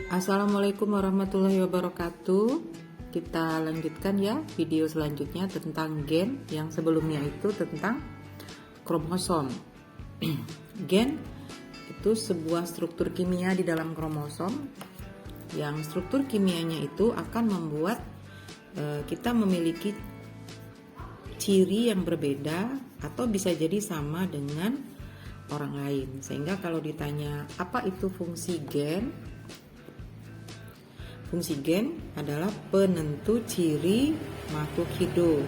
Assalamualaikum warahmatullahi wabarakatuh. Kita lanjutkan ya video selanjutnya tentang gen. Yang sebelumnya itu tentang kromosom. Gen itu sebuah struktur kimia di dalam kromosom yang struktur kimianya itu akan membuat kita memiliki ciri yang berbeda atau bisa jadi sama dengan orang lain. Sehingga kalau ditanya apa itu fungsi gen, fungsi gen adalah penentu ciri makhluk hidup.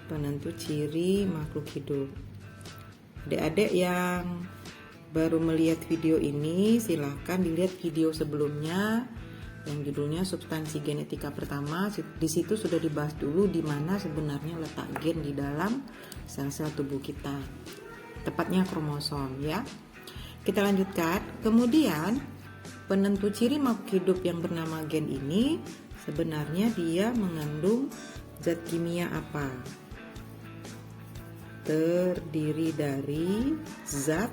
Penentu ciri makhluk hidup. Adik-adik yang baru melihat video ini, silahkan dilihat video sebelumnya yang judulnya substansi genetika pertama. Di situ sudah dibahas dulu di mana sebenarnya letak gen di dalam sel-sel tubuh kita. Tepatnya kromosom ya. Kita lanjutkan. Kemudian penentu ciri makhluk hidup yang bernama gen ini sebenarnya dia mengandung zat kimia apa? Terdiri dari zat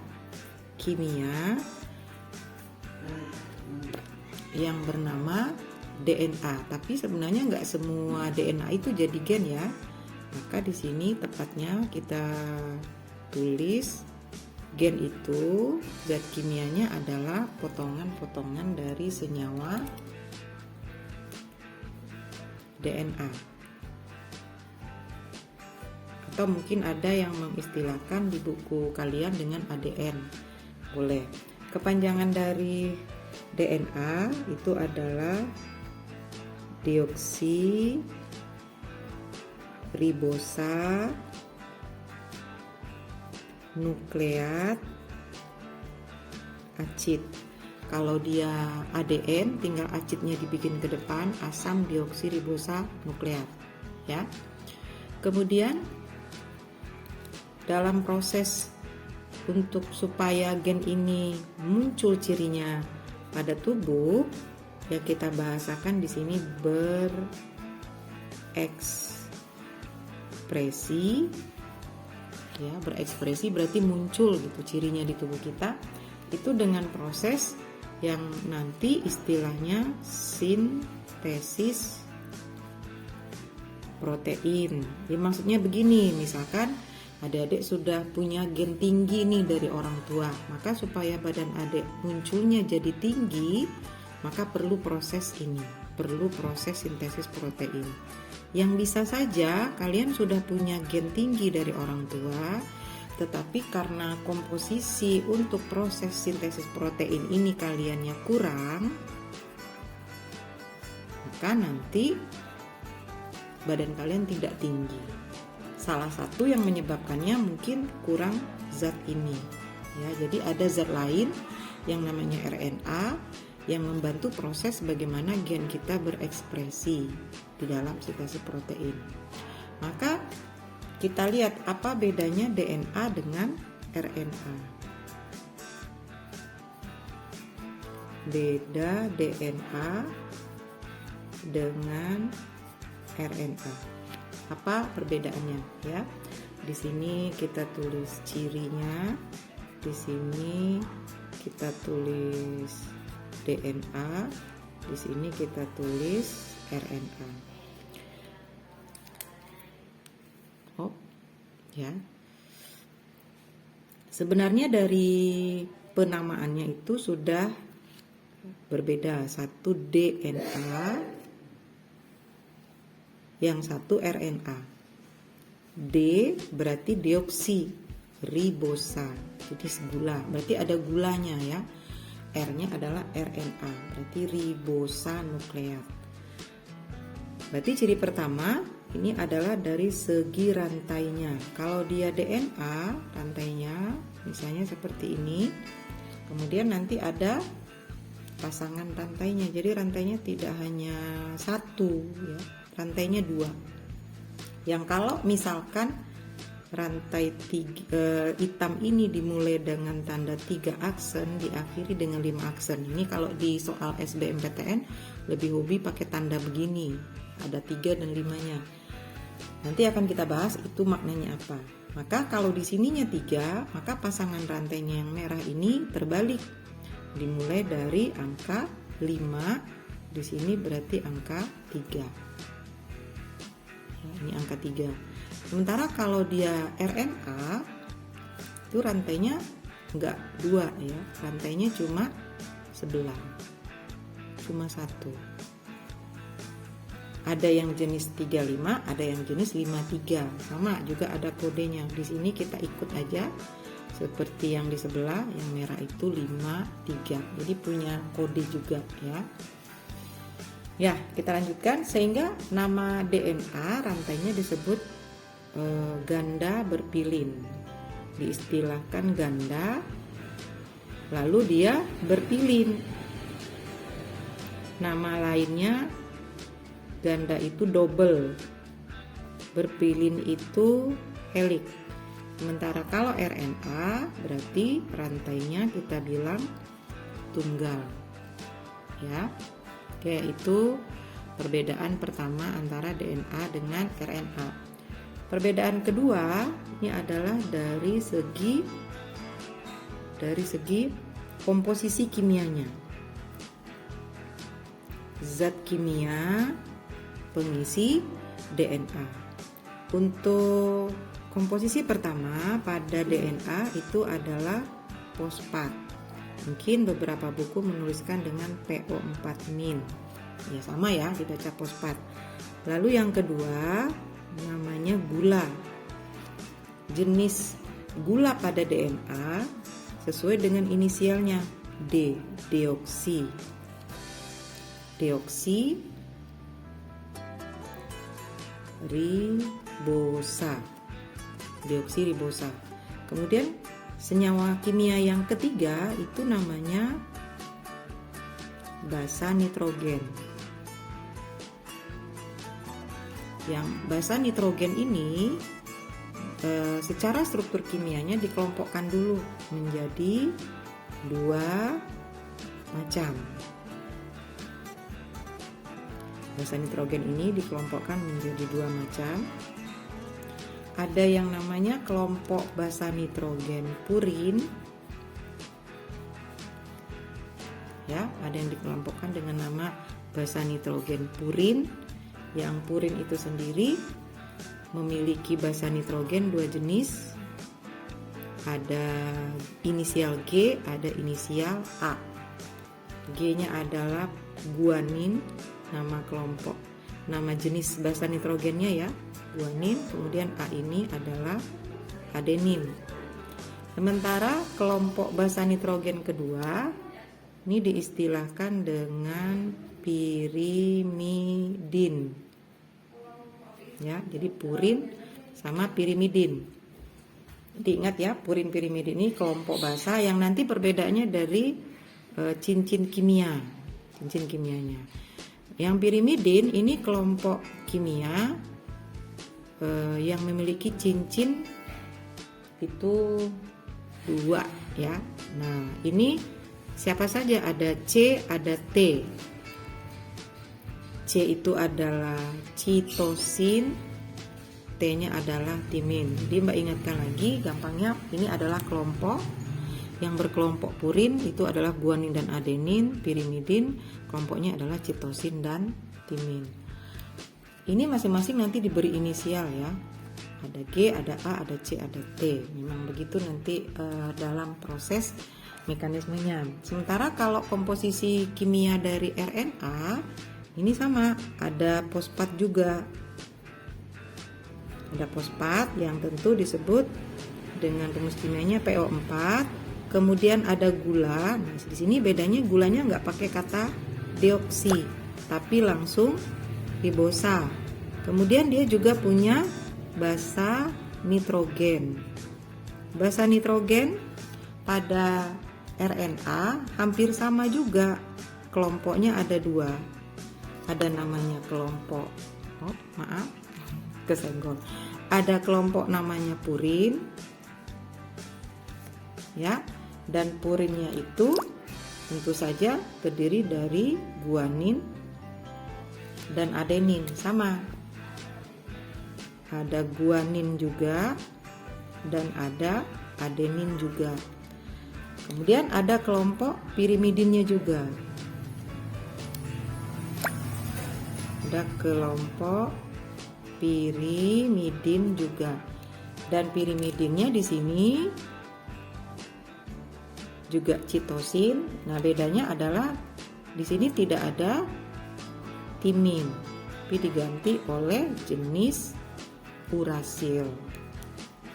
kimia yang bernama DNA. Tapi sebenarnya nggak semua DNA itu jadi gen ya. Maka di sini tepatnya kita tulis gen itu zat kimianya adalah potongan-potongan dari senyawa DNA. Atau mungkin ada yang mengistilahkan di buku kalian dengan ADN. Boleh. Kepanjangan dari DNA itu adalah deoksi ribosa nukleat acid. Kalau dia ADN tinggal acidnya dibikin ke depan, asam deoksiribosa nukleat ya. Kemudian dalam proses untuk supaya gen ini muncul cirinya pada tubuh, ya kita bahasakan di sini berekspresi. Ya, berekspresi berarti muncul gitu cirinya di tubuh kita itu dengan proses yang nanti istilahnya sintesis protein. Ya, maksudnya begini, misalkan adik-adik sudah punya gen tinggi nih dari orang tua, maka supaya badan adik munculnya jadi tinggi, maka perlu proses ini, perlu proses sintesis protein. Yang bisa saja kalian sudah punya gen tinggi dari orang tua, tetapi karena komposisi untuk proses sintesis protein ini kaliannya kurang, maka nanti badan kalian tidak tinggi. Salah satu yang menyebabkannya mungkin kurang zat ini. Ya, jadi ada zat lain yang namanya RNA yang membantu proses bagaimana gen kita berekspresi di dalam sintesis protein. Maka kita lihat apa bedanya DNA dengan RNA. Beda DNA dengan RNA. Apa perbedaannya ya? Di sini kita tulis cirinya, di sini kita tulis DNA, di sini kita tulis RNA. Oh, ya. Sebenarnya dari penamaannya itu sudah berbeda. Satu DNA, yang satu RNA. D berarti deoksi ribosa, jadi gula, berarti ada gulanya ya. R-nya adalah RNA, berarti ribosa nukleat. Berarti ciri pertama ini adalah dari segi rantainya. Kalau dia DNA, rantainya misalnya seperti ini. Kemudian nanti ada pasangan rantainya. Jadi rantainya tidak hanya satu ya, rantainya dua. Yang kalau misalkan rantai hitam ini dimulai dengan tanda 3 aksen, diakhiri dengan 5 aksen. Ini kalau di soal SBMPTN lebih hobi pakai tanda begini, ada 3 dan 5-nya. Nanti akan kita bahas itu maknanya apa. Maka kalau di sininya 3, maka pasangan rantainya yang merah ini terbalik. dimulai dari angka 5, di sini berarti angka 3. Ya, ini angka 3. Sementara kalau dia RNA itu rantainya enggak 2 ya, rantainya cuma sebelah, cuma 1. Ada yang jenis 35, ada yang jenis 53. Sama juga ada kodenya. Di sini kita ikut aja seperti yang di sebelah, yang merah itu 53. Jadi punya kode juga ya. Ya, kita lanjutkan. Sehingga nama DNA rantainya disebut ganda berpilin. Diistilahkan ganda, lalu dia berpilin. Nama lainnya ganda itu double, berpilin itu helix. Sementara kalau RNA berarti rantainya kita bilang tunggal. Ya. Oke, itu perbedaan pertama antara DNA dengan RNA. Perbedaan kedua ini adalah dari segi komposisi kimianya. Zat kimia pengisi DNA. Untuk komposisi pertama pada DNA itu adalah fosfat. Mungkin beberapa buku menuliskan dengan PO4-. Ya sama ya, dibaca fosfat. Lalu yang kedua namanya gula. Jenis gula pada DNA sesuai dengan inisialnya D, deoksi. Deoksiribosa. Kemudian senyawa kimia yang ketiga itu namanya basa nitrogen. Yang basa nitrogen ini secara struktur kimianya dikelompokkan dulu menjadi 2 macam. Basa nitrogen ini dikelompokkan menjadi 2 macam. Ada yang namanya kelompok basa nitrogen purin. Ya, ada yang dikelompokkan dengan nama basa nitrogen purin. Yang purin itu sendiri memiliki basa nitrogen 2 jenis. Ada inisial G, ada inisial A. G-nya adalah guanin, nama jenis basa nitrogennya ya, guanin. Kemudian A ini adalah adenin. Sementara kelompok basa nitrogen kedua ini diistilahkan dengan pirimidin. Ya, jadi purin sama pirimidin. Diingat ya, purin pirimidin ini kelompok basa yang nanti perbedaannya dari cincin kimianya. Yang pirimidin ini kelompok kimia yang memiliki cincin itu 2 ya. Nah, ini siapa saja, ada C, ada T. C itu adalah citosin, T-nya adalah timin. Jadi Mbak ingatkan lagi, gampangnya ini adalah kelompok yang berkelompok purin itu adalah guanin dan adenin, pirimidin kelompoknya adalah citosin dan timin. Ini masing-masing nanti diberi inisial ya. Ada G, ada A, ada C, ada T. Memang begitu nanti dalam proses mekanismenya. Sementara kalau komposisi kimia dari RNA ini sama, ada fosfat juga. Ada fosfat yang tentu disebut dengan rumus kimianya PO4. Kemudian ada gula. Nah, di sini bedanya gulanya nggak pakai kata deoksi, tapi langsung ribosa. Kemudian dia juga punya basa nitrogen. Basa nitrogen pada RNA hampir sama juga. Kelompoknya ada 2. Ada namanya kelompok, kesenggol. Ada kelompok namanya purin, ya. Dan purinnya itu tentu saja terdiri dari guanin dan adenin, sama. Ada guanin juga dan ada adenin juga. Kemudian ada kelompok pirimidinnya juga. Ada kelompok pirimidin juga. Dan pirimidinnya di sini juga citosin. Nah, bedanya adalah di sini tidak ada timin, tapi diganti oleh jenis urasil.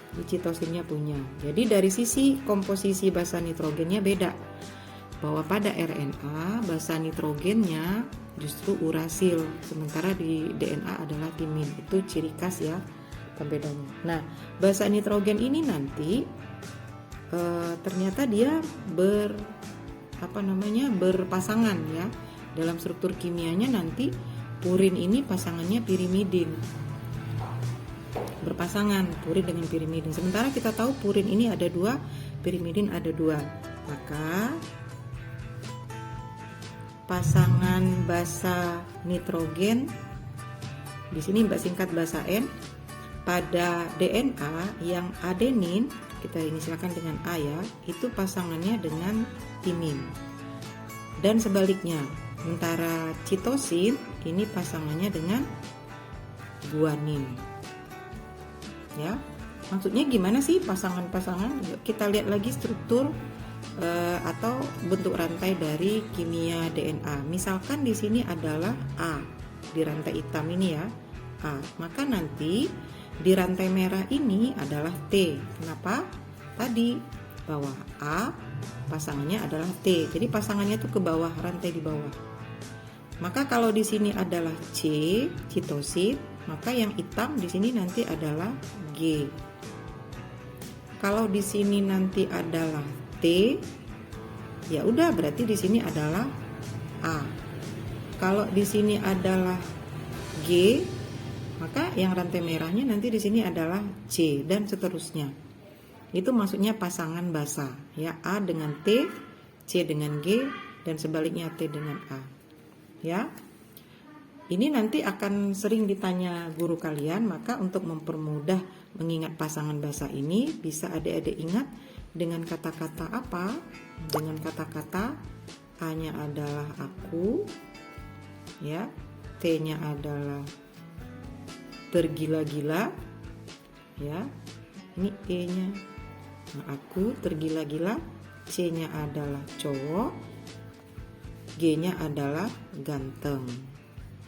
Di citosinnya punya. Jadi dari sisi komposisi basa nitrogennya beda. Bahwa pada RNA basa nitrogennya justru urasil, sementara di DNA adalah timin. Itu ciri khas ya pembedanya. Nah, basa nitrogen ini nanti ternyata dia berpasangan ya. Dalam struktur kimianya nanti purin ini pasangannya pirimidin. Berpasangan purin dengan pirimidin. Sementara kita tahu purin ini ada 2, pirimidin ada 2. Maka pasangan basa nitrogen di sini Mbak singkat basa N pada DNA yang adenin, kita ini silakan dengan A ya, itu pasangannya dengan timin. Dan sebaliknya, sementara citosin ini pasangannya dengan guanin. Ya, maksudnya gimana sih pasangan-pasangan? Yuk kita lihat lagi struktur atau bentuk rantai dari kimia DNA. Misalkan di sini adalah A di rantai hitam ini ya, A. Maka nanti di rantai merah ini adalah T. Kenapa? Tadi bawah A pasangannya adalah T. Jadi pasangannya tuh ke bawah, rantai di bawah. Maka kalau di sini adalah C, citosin, maka yang hitam di sini nanti adalah G. Kalau di sini nanti adalah T, ya udah berarti di sini adalah A. Kalau di sini adalah G, maka yang rantai merahnya nanti di sini adalah C dan seterusnya. Itu maksudnya pasangan basa, ya, A dengan T, C dengan G dan sebaliknya T dengan A. Ya. Ini nanti akan sering ditanya guru kalian, maka untuk mempermudah mengingat pasangan basa ini bisa adik-adik ingat dengan kata-kata apa? Dengan kata-kata A-nya adalah aku, ya, T-nya adalah tergila-gila, ya, ini E-nya, nah, aku tergila-gila, C-nya adalah cowok, G-nya adalah ganteng.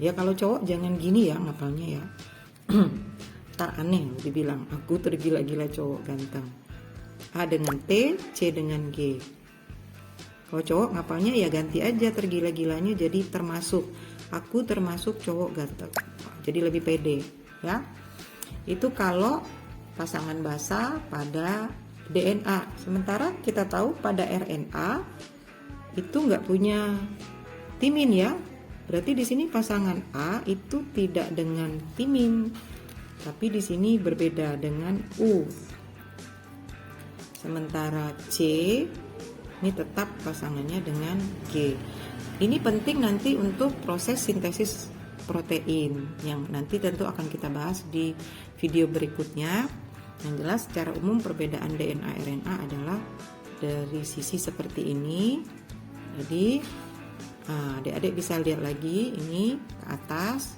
Ya kalau cowok jangan gini ya ngapalnya ya. Ntar aneh dibilang aku tergila-gila cowok ganteng. A dengan T, C dengan G. Kalau cowok ngapalnya ya ganti aja tergila-gilanya jadi termasuk. Aku termasuk cowok ganteng. Jadi lebih pede ya. Itu kalau pasangan basa pada DNA. Sementara kita tahu pada RNA itu nggak punya timin ya. Berarti di sini pasangan A itu tidak dengan timin, tapi di sini berbeda dengan U. Sementara C ini tetap pasangannya dengan G. Ini penting nanti untuk proses sintesis protein yang nanti tentu akan kita bahas di video berikutnya. Yang jelas secara umum perbedaan DNA RNA adalah dari sisi seperti ini. Jadi adik-adik bisa lihat lagi ini ke atas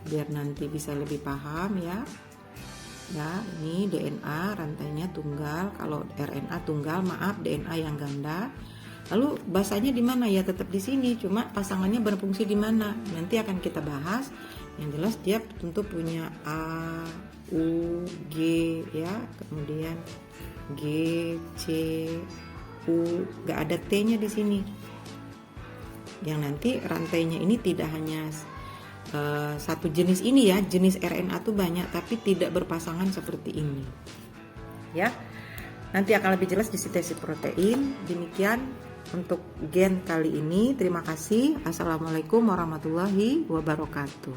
biar nanti bisa lebih paham ya. Ya, ini DNA rantainya tunggal, kalau RNA tunggal, maaf DNA yang ganda. Lalu basanya di mana ya? Tetap di sini, cuma pasangannya berfungsi di mana? Nanti akan kita bahas. Yang jelas dia tentu punya A, U, G ya, kemudian G, C, U, nggak ada T-nya di sini. Yang nanti rantainya ini tidak hanya satu jenis ini ya, jenis RNA tuh banyak tapi tidak berpasangan seperti ini ya. Nanti akan lebih jelas di sintesis protein. Demikian untuk gen kali ini. Terima kasih. Assalamualaikum warahmatullahi wabarakatuh.